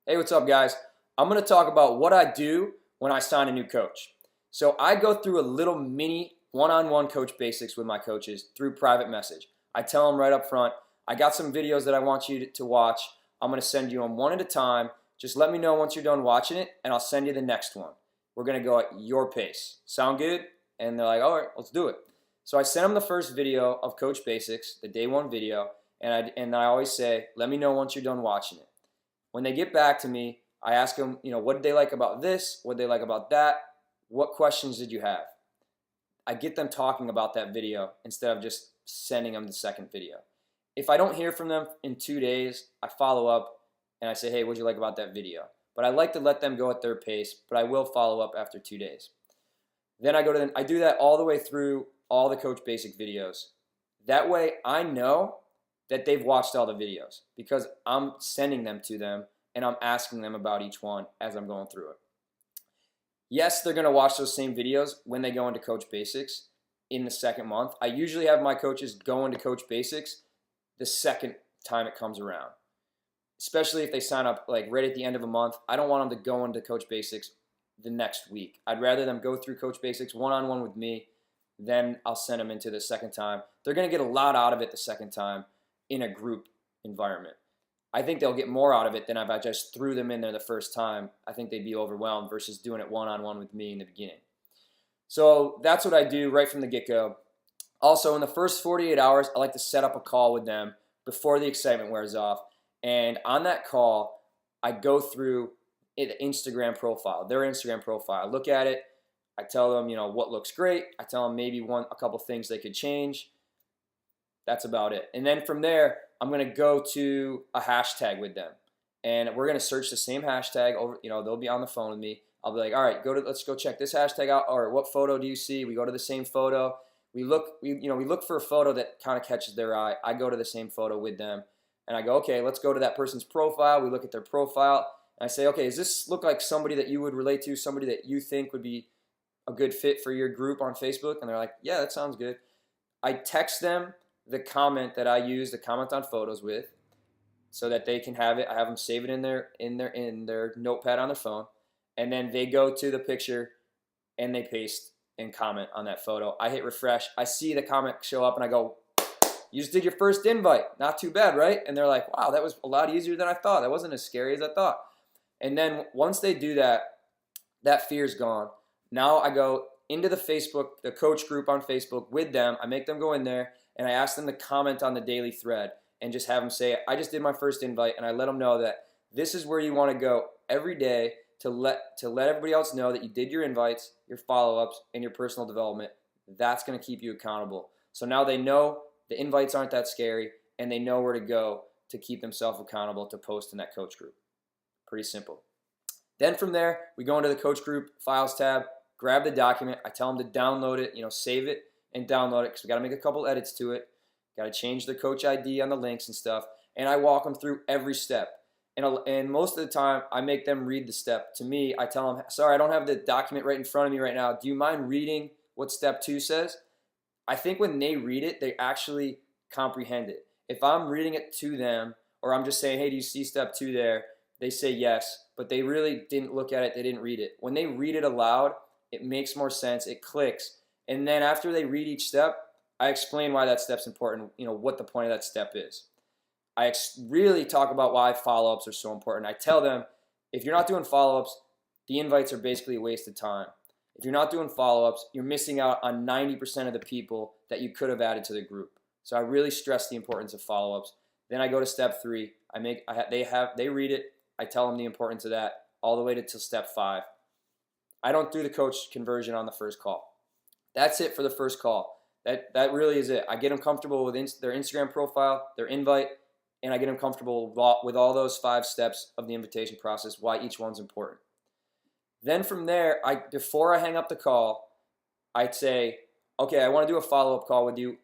Hey, what's up, guys? I'm going to talk about what I do when I sign a new coach. So I go through a little mini one-on-one coach basics with my coaches through private message. I tell them right up front, I got some videos that I want you to watch. I'm going to send you them one at a time. Just let me know once you're done watching it, and I'll send you the next one. We're going to go at your pace. Sound good? And they're like, all right, let's do it. So I send them the first video of Coach Basics, the day one video, and I always say, let me know once you're done watching it. When they get back to me, I ask them, what did they like about this? What did they like about that? What questions did you have? I get them talking about that video instead of just sending them the second video. If I don't hear from them in 2 days, I follow up and I say, hey, what did you like about that video? But I like to let them go at their pace, but I will follow up after 2 days. Then I do that all the way through all the Coach Basic videos. That way I know that they've watched all the videos because I'm sending them to them and I'm asking them about each one as I'm going through it. Yes, they're going to watch those same videos when they go into Coach Basics in the second month. I usually have my coaches go into Coach Basics the second time it comes around, especially if they sign up like right at the end of a month. I don't want them to go into Coach Basics the next week. I'd rather them go through Coach Basics one-on-one with me, then I'll send them into the second time. They're going to get a lot out of it the second time in a group environment. I think they'll get more out of it than if I just threw them in there the first time. I think they'd be overwhelmed versus doing it one-on-one with me in the beginning. So that's what I do right from the get-go. Also, in the first 48 hours, I like to set up a call with them before the excitement wears off. And on that call, I go through the Instagram profile, their Instagram profile. I look at it. I tell them, what looks great. I tell them maybe a couple things they could change. That's about it. And then from there, I'm going to go to a hashtag with them. And we're going to search the same hashtag over, they'll be on the phone with me. I'll be like, all right, let's go check this hashtag out. Or what photo do you see? We go to the same photo. We look for a photo that kind of catches their eye. I go to the same photo with them. And I go, okay, let's go to that person's profile. We look at their profile. And I say, okay, does this look like somebody that you would relate to, somebody that you think would be a good fit for your group on Facebook? And they're like, yeah, that sounds good. I text them the comment that I use to comment on photos with, so that they can have it. I have them save it in their notepad on their phone, and then they go to the picture and they paste and comment on that photo. I hit refresh. I see the comment show up, and I go, "You just did your first invite. Not too bad, right?" And they're like, "Wow, that was a lot easier than I thought. That wasn't as scary as I thought." And then once they do that, that fear's gone. Now I go into the coach group on Facebook with them. I make them go in there, and I ask them to comment on the daily thread and just have them say, I just did my first invite, and I let them know that this is where you want to go every day to let everybody else know that you did your invites, your follow-ups, and your personal development. That's going to keep you accountable. So now they know the invites aren't that scary, and they know where to go to keep themselves accountable to post in that coach group. Pretty simple. Then from there, we go into the coach group files tab, grab the document. I tell them to download it, save it and download it because we got to make a couple edits to it. Got to change the coach ID on the links and stuff. And I walk them through every step. And most of the time, I make them read the step. To me, I tell them, sorry, I don't have the document right in front of me right now. Do you mind reading what step 2 says? I think when they read it, they actually comprehend it. If I'm reading it to them, or I'm just saying, hey, do you see step 2 there? They say yes, but they really didn't look at it. They didn't read it. When they read it aloud, it makes more sense. It clicks. And then after they read each step, I explain why that step's important, what the point of that step is. I really talk about why follow-ups are so important. I tell them, if you're not doing follow-ups, the invites are basically a waste of time. If you're not doing follow-ups, you're missing out on 90% of the people that you could have added to the group. So I really stress the importance of follow-ups. Then I go to step 3. They read it. I tell them the importance of that all the way to step 5. I don't do the coach conversion on the first call. That's it for the first call. That really is it. I get them comfortable with their Instagram profile, their invite, and I get them comfortable with all those 5 steps of the invitation process, why each one's important. Then from there, before I hang up the call, I'd say, okay, I want to do a follow-up call with you.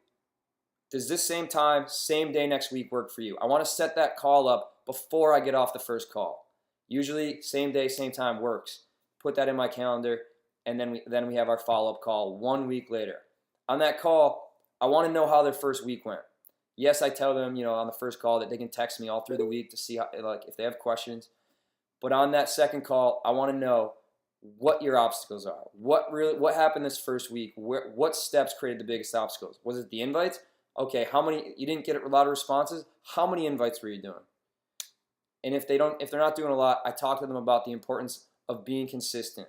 Does this same time, same day next week work for you? I want to set that call up before I get off the first call. Usually, same day, same time works. Put that in my calendar, and then we have our follow-up call 1 week later. On that call, I want to know how their first week went. Yes, I tell them, on the first call that they can text me all through the week to see how, if they have questions. But on that second call, I want to know what your obstacles are. What happened this first week? What steps created the biggest obstacles? Was it the invites? Okay, how many? You didn't get a lot of responses. How many invites were you doing? And if they're not doing a lot, I talk to them about the importance of being consistent.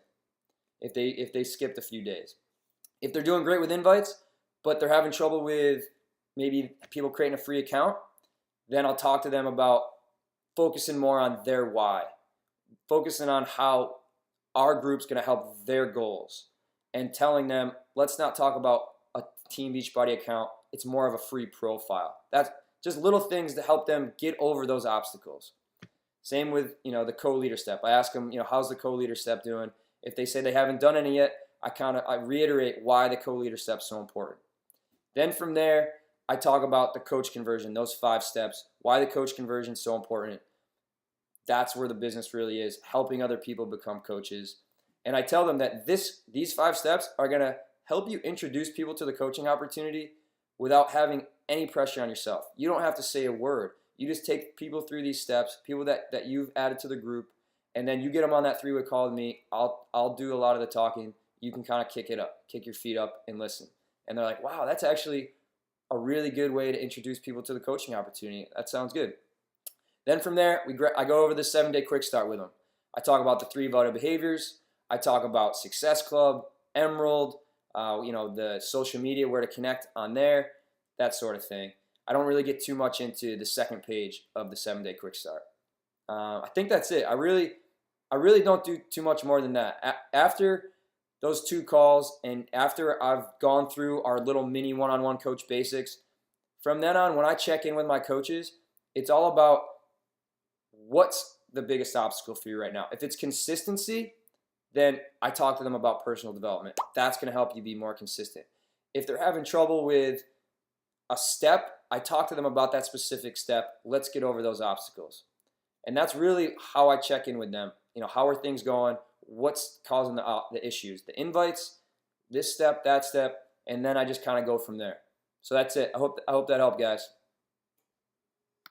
If they skipped a few days, if they're doing great with invites, but they're having trouble with maybe people creating a free account, then I'll talk to them about focusing more on their why, focusing on how our group's going to help their goals, and telling them, let's not talk about a Team Beachbody account. It's more of a free profile. That's just little things to help them get over those obstacles. Same with, the co-leader step. I ask them, how's the co-leader step doing? If they say they haven't done any yet, I reiterate why the co-leader step is so important. Then from there, I talk about the coach conversion, those 5 steps, why the coach conversion is so important. That's where the business really is, helping other people become coaches. And I tell them that these 5 steps are going to help you introduce people to the coaching opportunity without having any pressure on yourself. You don't have to say a word. You just take people through these steps, people that you've added to the group, and then you get them on that 3-way call with me. I'll do a lot of the talking. You can kind of kick your feet up and listen. And they're like, wow, that's actually a really good way to introduce people to the coaching opportunity. That sounds good. Then from there, I go over the 7-day quick start with them. I talk about the 3 vital behaviors. I talk about Success Club, Emerald, the social media, where to connect on there, that sort of thing. I don't really get too much into the second page of the 7-day quick start. I think that's it. I really don't do too much more than that. After those 2 calls, and after I've gone through our little mini one-on-one coach basics, from then on, when I check in with my coaches, it's all about what's the biggest obstacle for you right now. If it's consistency, then I talk to them about personal development. That's going to help you be more consistent. If they're having trouble with a step, I talk to them about that specific step. Let's get over those obstacles. And that's really how I check in with them. How are things going? What's causing the issues? The invites, this step, that step, and then I just kind of go from there. So that's it. I hope that helped, guys.